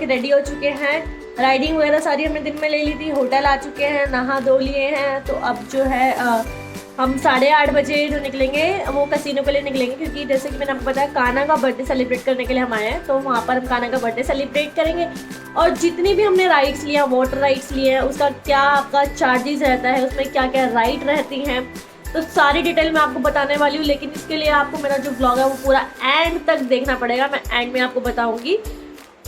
के रेडी हो चुके हैं। राइडिंग वगैरह सारी हमने दिन में ले ली थी, होटल आ चुके हैं, नहा धो लिए हैं। तो अब जो है हम 8:30 बजे जो निकलेंगे वो कैसीनो के लिए निकलेंगे, क्योंकि जैसे कि मैंने आपको बताया कान्हा का बर्थडे सेलिब्रेट करने के लिए हम आए हैं। तो वहाँ पर हम कान्हा का बर्थडे सेलिब्रेट करेंगे। और जितनी भी हमने राइड्स लिया, वाटर राइड्स लिए हैं, उसका क्या आपका चार्जेस रहता है, उसमें क्या क्या राइड रहती हैं, तो सारी डिटेल मैं आपको बताने वाली हूँ। लेकिन इसके लिए आपको मेरा जो ब्लॉग है वो पूरा एंड तक देखना पड़ेगा, मैं एंड में आपको बताऊँगी।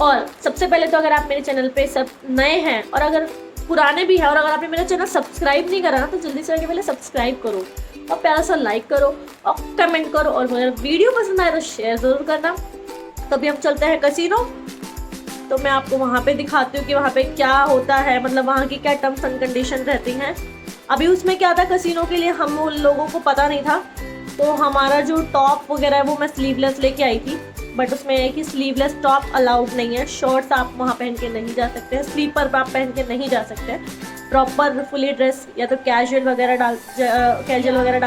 और सबसे पहले तो अगर आप मेरे चैनल पे सब नए हैं और अगर पुराने भी हैं और अगर आपने मेरा चैनल सब्सक्राइब नहीं करा ना, तो जल्दी से आगे पहले सब्सक्राइब करो और प्यारा सा लाइक करो और कमेंट करो, और अगर वीडियो पसंद आए तो शेयर ज़रूर करना। तभी हम चलते हैं कैसीनो। तो मैं आपको वहाँ पे दिखाती हूँ कि वहाँ पे क्या होता है, मतलब वहाँ की क्या टर्म्स एंड कंडीशन रहती हैं। अभी उसमें क्या था, कैसीनो के लिए हम उन लोगों को पता नहीं था, तो हमारा जो टॉप वगैरह है वो मैं स्लीवलेस लेके आई थी। बट उसमें है कि स्लीवलेस टॉप अलाउड नहीं है, शॉर्ट्स आप वहाँ पहन के नहीं जा सकते हैं, स्लीपर पर आप पहन के नहीं जा सकते हैं। प्रॉपर फुली ड्रेस या तो कैजुअल वगैरह डाल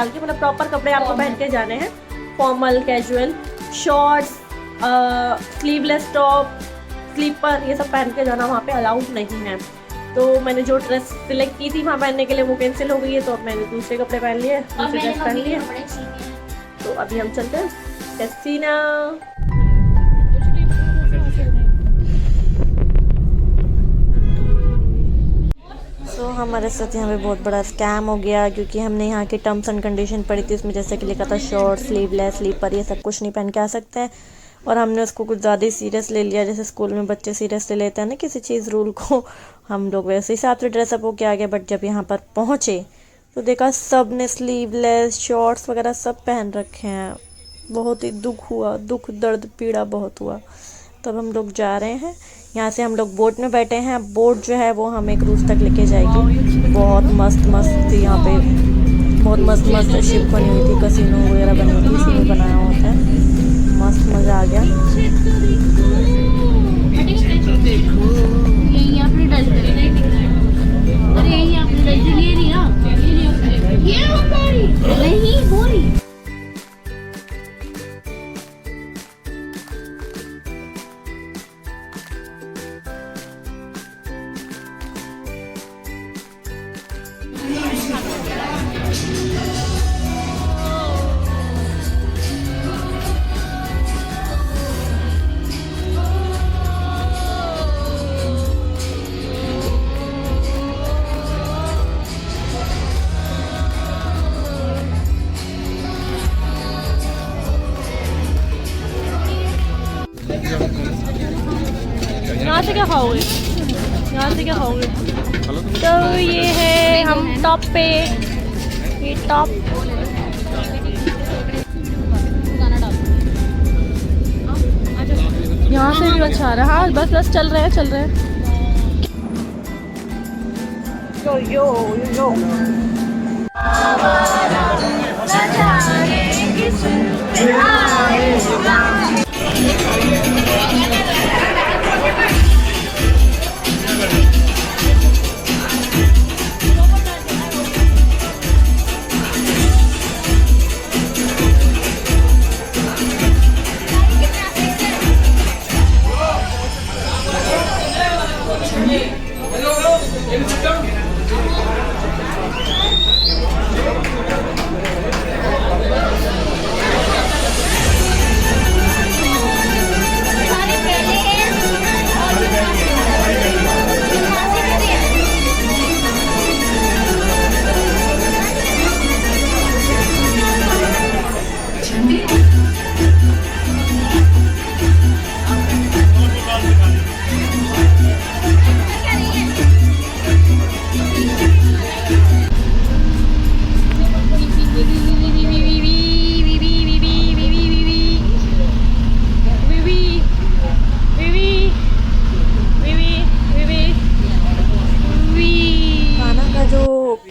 के, मतलब प्रॉपर कपड़े आपको पहन के जाने हैं, formal casual, shorts, sleeveless top, slipper, ये सब पहन के जाना वहाँ पे अलाउड नहीं है। तो मैंने जो ड्रेस सिलेक्ट की थी वहाँ पहनने के लिए वो कैंसिल हो गई है, तो अब मैंने दूसरे कपड़े पहन लिए, दूसरे ड्रेस पहन लिए। तो अभी हम चलते हैं कैसीनो। तो हमारे साथ यहाँ पे बहुत बड़ा स्कैम हो गया, क्योंकि हमने यहाँ की टर्म्स एंड कंडीशन पढ़ी थी, उसमें जैसे कि लिखा था शॉर्ट, स्लीवलेस, स्लीपर, ये सब कुछ नहीं पहन के आ सकते हैं। और हमने उसको कुछ ज़्यादा ही सीरियस ले लिया, जैसे स्कूल में बच्चे सीरियस ले लेते हैं ना किसी चीज़ रूल को, हम लोग वैसे हिसाब से ड्रेसअप होके आ गए। बट जब यहाँ पर पहुँचे तो देखा सब ने स्लीवलेस, शॉर्ट्स वगैरह सब पहन रखे हैं। बहुत ही दुख हुआ, दुख दर्द पीड़ा बहुत हुआ। तब हम लोग जा रहे हैं यहाँ से, हम लोग बोट में बैठे हैं। बोट जो है वो हमें क्रूज तक लेके जाएगी। बहुत मस्त मस्त यहाँ पे, बहुत मस्त मस्त शिप बनी हुई थी, कैसीनो वगैरह बनी हुई थी, इसी में बनाया होता है। मस्त मज़ा आ गया। यहाँ से क्या खाओगे, यहाँ से क्या खाओगे? तो ये है हम टॉप पे, ये टॉप यहाँ से भी अच्छा आ रहा है। हाँ बस बस चल रहे हैं। यो यो यो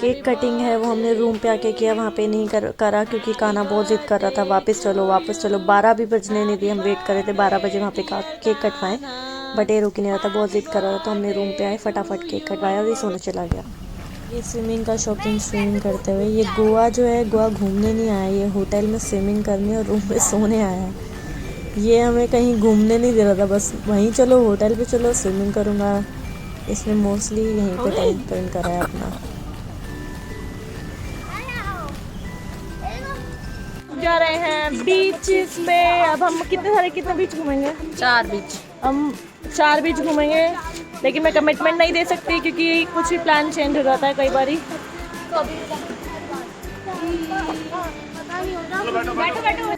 केक कटिंग है वो हमने रूम पे आके किया, वहाँ पे नहीं करा क्योंकि कान्हा बहुत ज़िद कर रहा था वापस चलो। 12 भी बजने नहीं दिए, हम वेट कर रहे थे 12 बजे वहाँ पे केक कटवाएं, बट ये रुक नहीं रहा था, बहुत ज़िद कर रहा था। तो हमने रूम पे आए, फटाफट केक कटवाया और ये सोने चला गया। ये स्विमिंग का शौकीन स्विमिंग करते हुए, ये गोवा जो है, गोवा घूमने नहीं आया, ये होटल में स्विमिंग करने और रूम में सोने आया है। ये हमें कहीं घूमने नहीं दे रहा था, बस वहीं चलो, होटल पे चलो, स्विमिंग करूँगा। इसने मोस्टली यहीं पे टाइम स्पेंड करा है अपना। जा रहे हैं बीच पे। अब हम कितने बीच घूमेंगे? 4 बीच। हम 4 बीच घूमेंगे, लेकिन मैं कमिटमेंट नहीं दे सकती क्योंकि कुछ भी प्लान चेंज हो जाता है कई बारी। बैठो बैठो।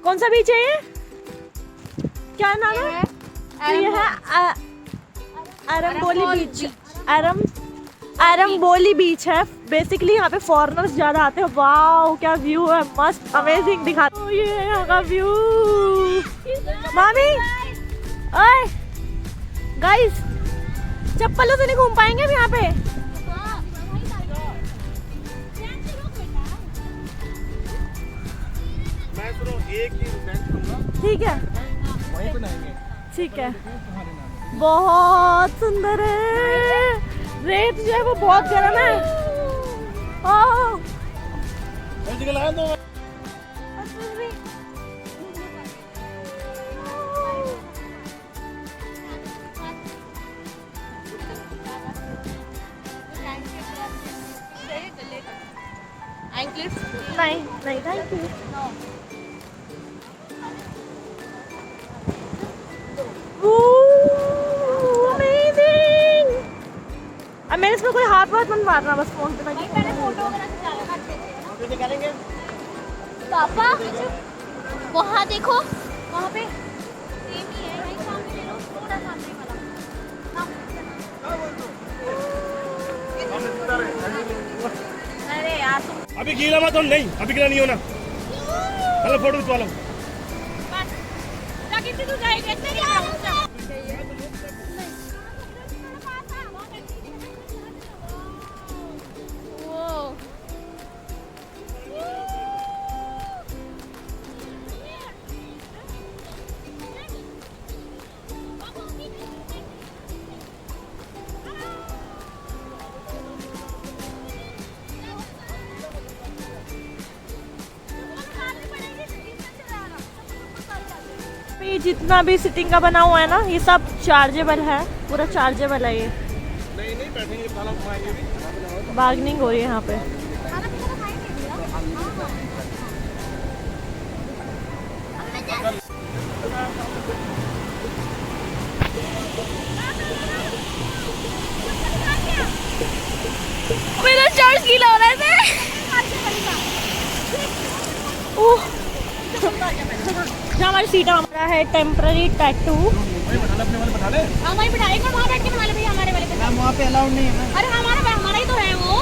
कौन सा बीच है ये? क्या नाम है? ये है अरम्बोली बीच। अरम्बोली बीच है। बेसिकली यहाँ पे फॉरेनर्स ज़्यादा आते हैं। वाओ क्या व्यू है, मस्त अमेजिंग दिखाता हूँ। ये है यहाँ का व्यू। मामी, ओए गाइस, चप्पलों से नहीं घूम पाएंगे अब यहाँ पे। ठीक है, ठीक है। बहुत सुंदर है। रेत जो है वो बहुत गर्म है। नहीं नहीं, थैंक यू। अब मेरे इसमें कोई हाथ मत मारना, बस फोन पे लगी। पहले फोटो वगैरह करेंगे। पापा वहाँ देखो, वहाँ पे सेम ही है, वहीं सामने ले लो, थोड़ा सामने वाला। अरे यार अभी गीला मत हो। नहीं अभी गीला नहीं होना। चलो फोटो खिंचवा लो। तू जाएगा इतना ये जितना भी सिटिंग का बना हुआ है ना, ये सब चार्जेबल है, पूरा चार्जेबल है ये। नहीं नहीं बैठेंगे, खाना खाएंगे भी। बार्गेनिंग हो रही है यहाँ पे। मेरा चार्ज गीला हो रहा है। हमारी सीट हमारा है टेम्पररी टैटू। वहाँ पे अलाउड नहीं है ना। अरे हमारा ही तो है वो,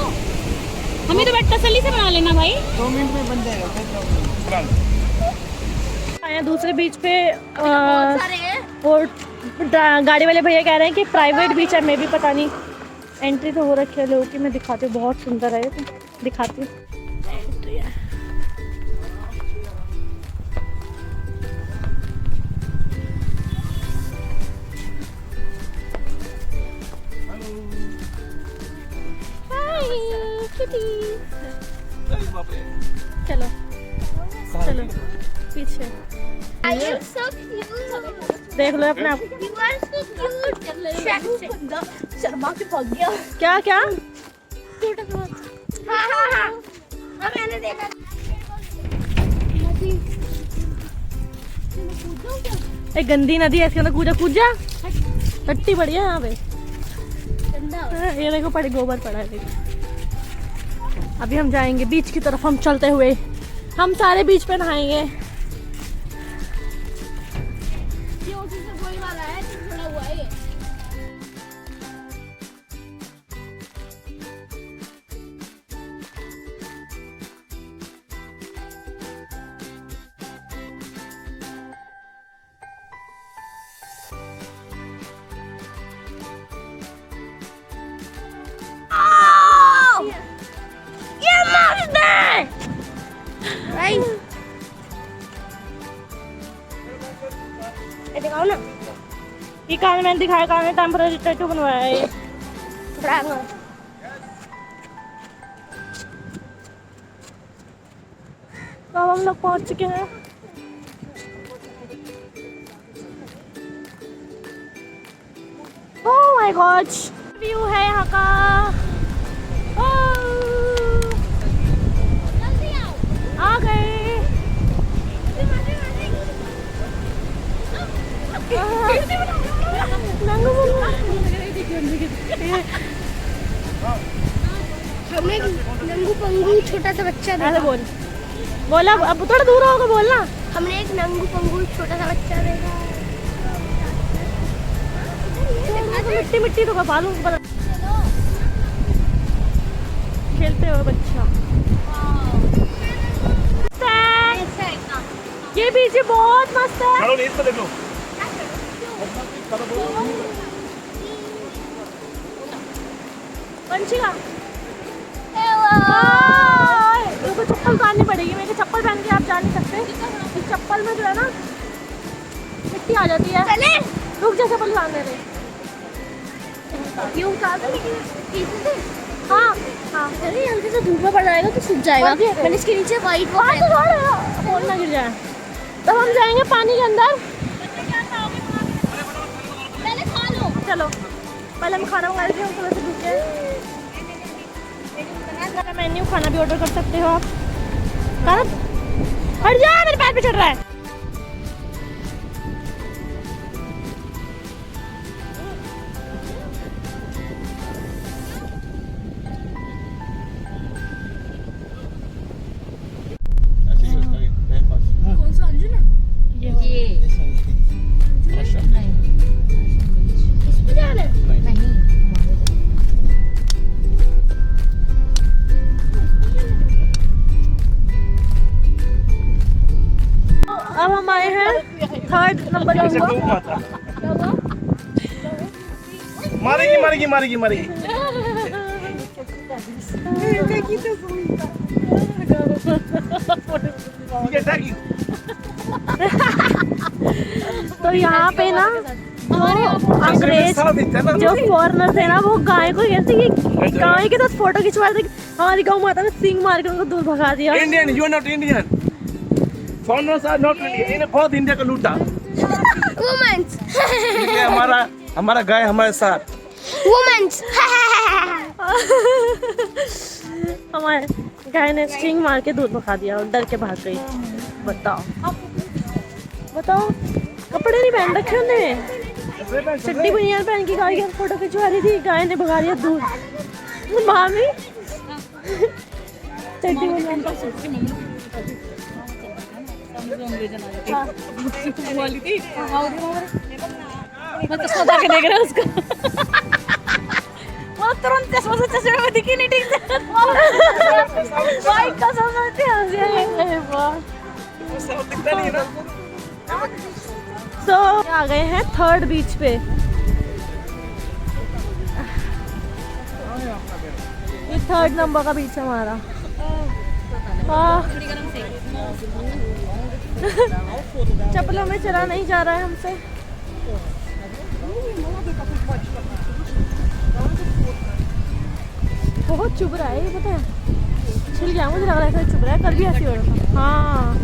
हमें तो बैठ तसल्ली से बना लेना भाई। 2 मिनट में बन जाएगा। आए दूसरे बीच पे। वो गाड़ी वाले भैया कह रहे हैं कि प्राइवेट बीच है, मैं भी पता नहीं, एंट्री तो हो रखी है लोगों की। मैं दिखाती हूँ, बहुत सुंदर है, दिखाती हूँ। तो ये चलो चलो पीछे देख लो अपने आप। शर्मा के भाग गया। क्या क्या? हाँ, मैंने देखा। एक गंदी नदी है, इसके अंदर कूद जा। टट्टी पड़ी है यहाँ पे। ये देखो पड़े, गोबर पड़ा है देखो। अभी हम जाएंगे बीच की तरफ। हम चलते हुए हम सारे बीच पे नहाएंगे। दिखाओ ना। ये कान में मैंने दिखाया, कान में टेम्पररी टैटू बनवाया है ये। तो अब हम लोग पहुंच चुके हैं। ओह माय गॉड, व्यू है यहाँ का। आ गए। हमें नंगू पंगू छोटा सा बच्चा देखा। बोल बोला, अब थोड़ा दूर होकर बोलना। हमने एक नंगू पंगू छोटा सा बच्चा देखा। मिट्टी मिट्टी तो बालू खेलते हुए बच्चा। ये बीच बहुत मस्त है। चलो नीचे देख लो। पंछी का तो चप्पल उतारनी पड़ेगी। मेरी चप्पल पहन के आप जा नहीं सकते। इस चप्पल में जो है ना मिट्टी आ जाती है। रुक जा, चप्पल उतारने दे। ये उतार दो, लेकिन पीछे से हाँ हाँ, अरे हल्के से धूप में पड़ जाएगा तो सूख जाएगा। मैंने इसके नीचे वाइट फोन ना गिर जाए। तब हम जाएंगे पानी के अंदर। पहले खा लो। चलो पहले हम खाना खा रहे थे, थोड़ा सा रुके। मेन्यू खाना भी ऑर्डर कर सकते हो आप। हट जा, मेरे पैर पे चढ़ रहा है। कौन सा अंजू ना? ये इसमें जाना है? अब हम आए हैं थर्ड नंबर ऐसे पर। डूब माता। मारेगी मारेगी मारेगी मारेगी। ठीक है, टैग यू। तो यहाँ पे ना अंग्रेज जो फॉरेनर थे ना, वो गाय को कहते कि गाय के साथ फोटो खिंचवा थे। हमारी गौ माता ने सिंग मार के उनको दूर भगा दिया। Indian, you are not Indian. Foreigners are not Indian. इन्होंने बहुत इंडिया का लूटा। वुमेन्स इसलिए हमारा गाय हमारे साथ। वुमेन्स हमारे गाय ने स्ट्रिंग मार के दूर भगा दिया और डर के भाग गई। बताओ बताओ, कपड़े नहीं पहन रखे उन्होंने। चड्डी बनियान पहन के गाय की फोटो खिंचवा रही थी, गाय ने भगा दिया दूर। मामी चड्डी बनियान वाली थी मैं तो सौदा के देख रहा उसको। वो तुरंत चश्मे में दिखी नहीं ठीक से। भाई कसम से हंसी आई। दिखता नहीं है ना। तो आ गए हैं थर्ड बीच पे। ये थर्ड नंबर का बीच है हमारा। चप्पलों में चला नहीं जा रहा है हमसे। बहुत चुभ रहा है ये, पता है। छिल गया, मुझे लग रहा है फिर चुभ रहा है। कल भी ऐसी हो रहा था। हाँ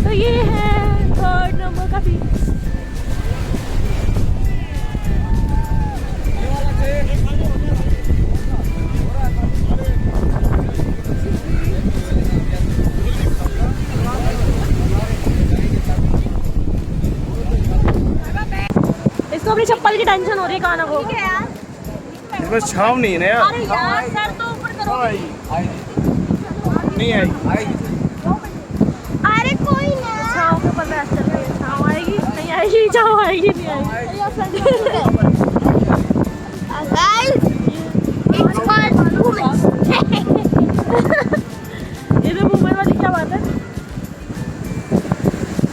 तो ये है थर्ड नंबर का बीच। इसको अपनी चप्पल की टेंशन हो रही है काना को। इसमें छाव नहीं है ना यार। अरे यार सर तो ऊपर करो। नहीं आई। अरे कोई ना। छाव के ऊपर बैठ चल रही है। छाव आएगी नहीं आएगी, छाव आएगी नहीं आएगी। Guys it's called womens. ये तो वुमेन वाली क्या बात है।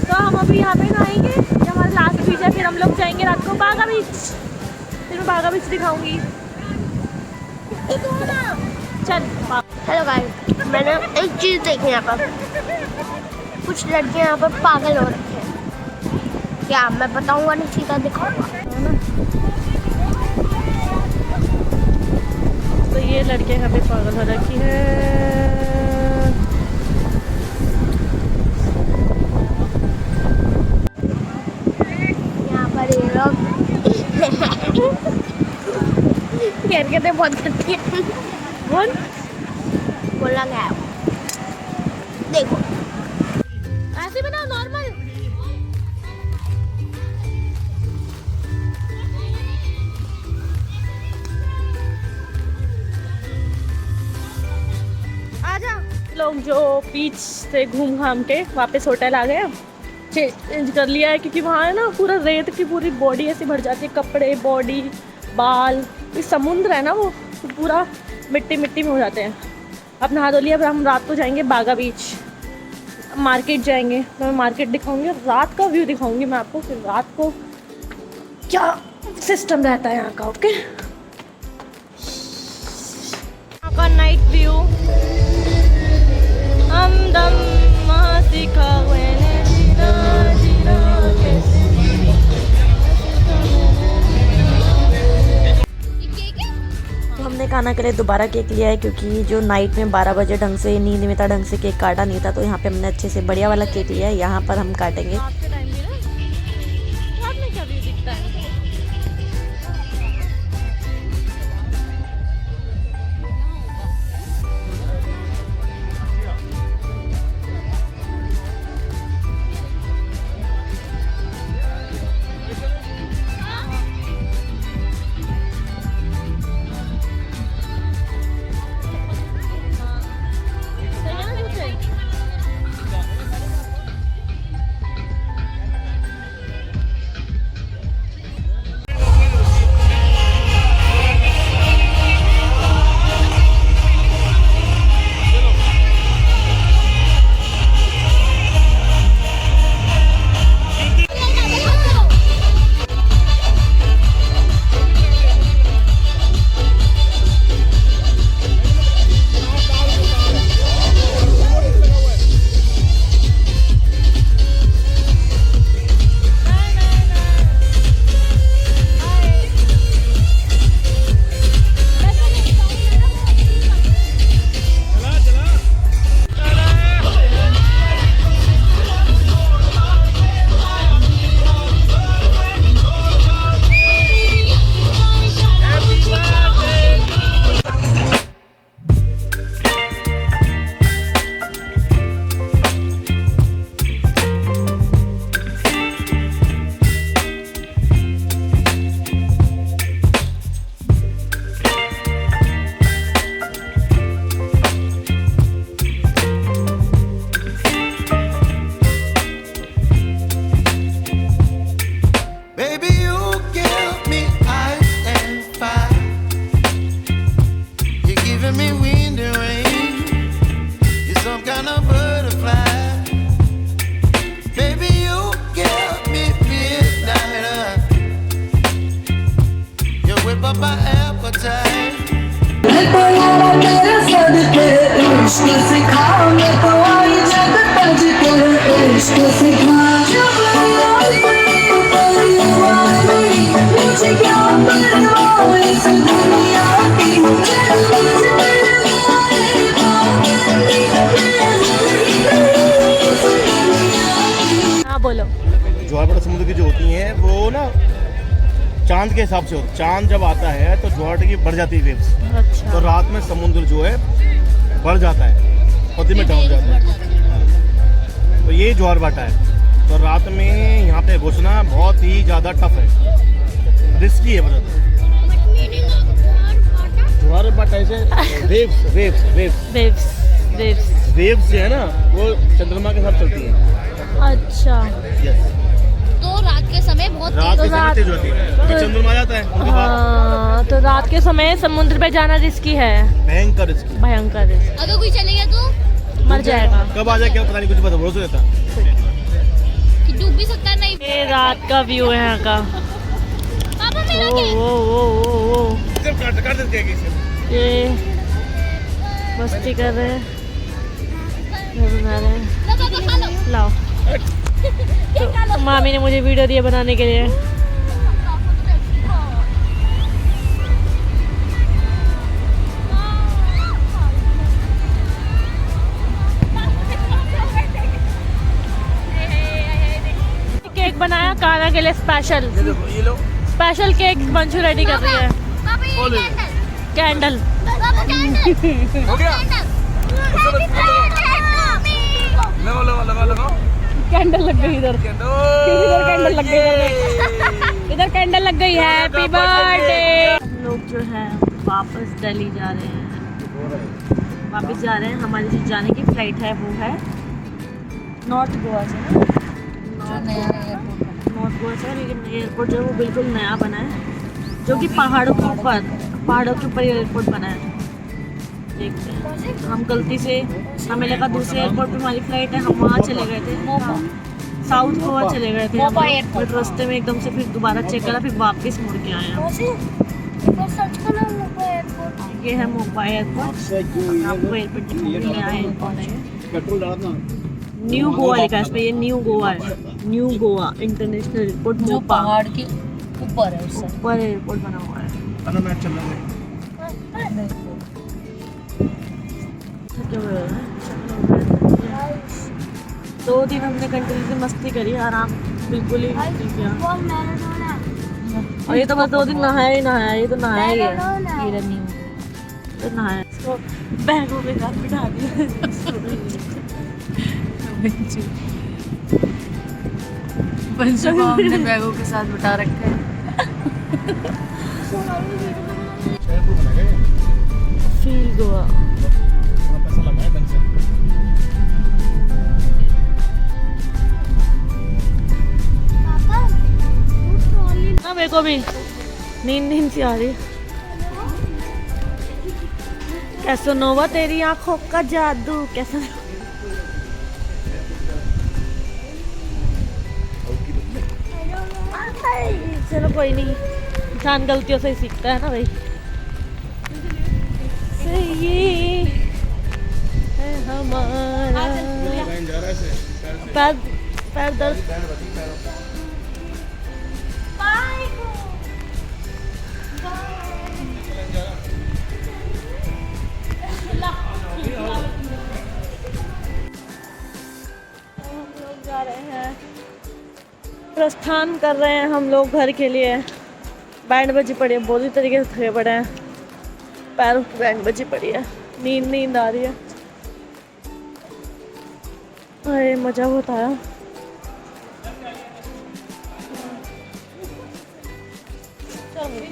तो हम अभी यहाँ पे नहाएंगे, ये हमारा लास्ट बीच है। फिर हम लोग जाएंगे रात को बागा बीच। फिर मैं बागा बीच दिखाऊंगी। चल हेलो गाइस, मैंने एक चीज़ देखी यहाँ पर। कुछ लड़के यहाँ पर पागल हो रखे हैं। क्या मैं बताऊंगा नहीं, सीधा दिखाऊंगा। तो ये लड़के यहाँ पे पागल हो रखी है। यहाँ पर ये लोग कहते बहुत करती है। बोला गया है। देखो ऐसे बनाओ नॉर्मल। आजा। लोग जो बीच से घूम घाम के वापस होटल आ गए, चेंज कर लिया है क्योंकि वहाँ है ना पूरा रेत की पूरी बॉडी ऐसी भर जाती है, कपड़े, बॉडी, बाल। ये समुद्र है ना, वो तो पूरा मिट्टी मिट्टी में हो जाते हैं। अब नहा धो लिया। अब हम रात को जाएंगे बागा बीच, मार्केट जाएंगे। मैं मार्केट दिखाऊंगी और रात का व्यू दिखाऊंगी मैं आपको, फिर रात को क्या सिस्टम रहता है यहाँ का। ओके, यहाँ का नाइट व्यू। हमदम सिखा हमने खाना के लिए दोबारा केक लिया है क्योंकि जो नाइट में 12 बजे ढंग से नींद में था, ढंग से केक काटा नहीं था, तो यहाँ पे हमने अच्छे से बढ़िया वाला केक लिया है। यहाँ पर हम काटेंगे। रात के टाइम में ना, रात में क्या व्यू दिखता है। ज्वार समुद्र की जो होती हैं वो ना चांद के हिसाब से होती है। चांद जब आता है तो ज्वार की बढ़ जाती है वेव्स। अच्छा। तो रात में समुद्र जो है बढ़ जाता है और दिन में डाउन जाता है। तो ये ज्वार भाटा है। तो रात में यहाँ पे घुसना बहुत ही ज़्यादा टफ है, रिस्की है बहुत। ज्वार भाटा ऐसे waves waves waves waves waves waves जो है ना वो चंद्रमा के साथ चलती है। अच्छा। यस। तो रात के समय बहुत रात के समय तेज होती है, क्योंकि चंद्रमा आ जाता है उनके बाद। हाँ, तो रात के समय समुद्र पे जाना रिस्की है, भयंकर रिस्की। भयंकर रिस्क। अगर कोई चले गया तो मर जाएगा। कब आ जाए क्या पता नहीं, कुछ पता भरोसा रहता। कि डूब भी सकता है। नहीं, ये रात का व्यू है यहाँ का। पापा मेरा ओ क्या ओ ओ ओ ओ काट देते हैं ये मस्ती कर रहे हैं, घर बना रहे हैं। लाओ, तो मामी ने मुझे वीडियो दिया बनाने के लिए। केक बनाया काना के लिए स्पेशल। ये लो स्पेशल केक मंचू रेडी कर रही है। कैंडल हो गया लगाओ लगाओ लगाओ लगाओ कैंडल लग गई इधर, इधर कैंडल लग गई, इधर कैंडल लग गई। Happy birthday. हम लोग जो है वापस दिल्ली जा रहे हैं, वापस जा रहे हैं। हमारी जो जाने की फ्लाइट है वो है नॉर्थ गोवा से, नॉर्थ गोवा से। लेकिन एयरपोर्ट जो है वो बिल्कुल नया बना है, जो कि पहाड़ों के ऊपर एयरपोर्ट बना है। देखते हैं, हम गलती से हमें लगा दूसरे एयरपोर्ट पे हमारी फ्लाइट है, हम वहाँ चले गए थे, साउथ गोवा चले गए थे। फिर रास्ते में एकदम से फिर दोबारा चेक करा, फिर वापस मुड़ के आए हम। ये है मोपा एयरपोर्ट, आपको एयरपोर्ट ले आए न्यू गोवा लिखा है इस पे, ये न्यू गोवा है, new Goa international airport Mopa. पहाड़ के ऊपर है ऊपर एयरपोर्ट बना हुआ है। थके हुए हैं। 2 दिन हमने कंटिन्यू मस्ती करी, आराम बिल्कुल ही नहीं किया। और ये तो बस 2 दिन नहाया ही नहाया, ये तो नहाया ही है, ये न्यू तो नहाया। इसको बैगों में साथ बिठा दिया। बच्चों को हमने बैगों के साथ बिठा रखा है। फील गोवा। ना मेरे को भी नींद सी आ रही। कैसो नोवा तेरी आंखों का जादू, कैसा। चलो कोई नहीं, इंसान गलतियों से ही सीखता है ना भाई। सही है हमारा पैर दर्द। जा रहे हैं, प्रस्थान कर रहे हैं हम लोग घर के लिए। बैंड बजी पड़ी है, बुरी तरीके से थके पड़े हैं, पैरों की बैंड बजी पड़ी है, नींद आ रही है। अरे मज़ा बहुत आया। चलो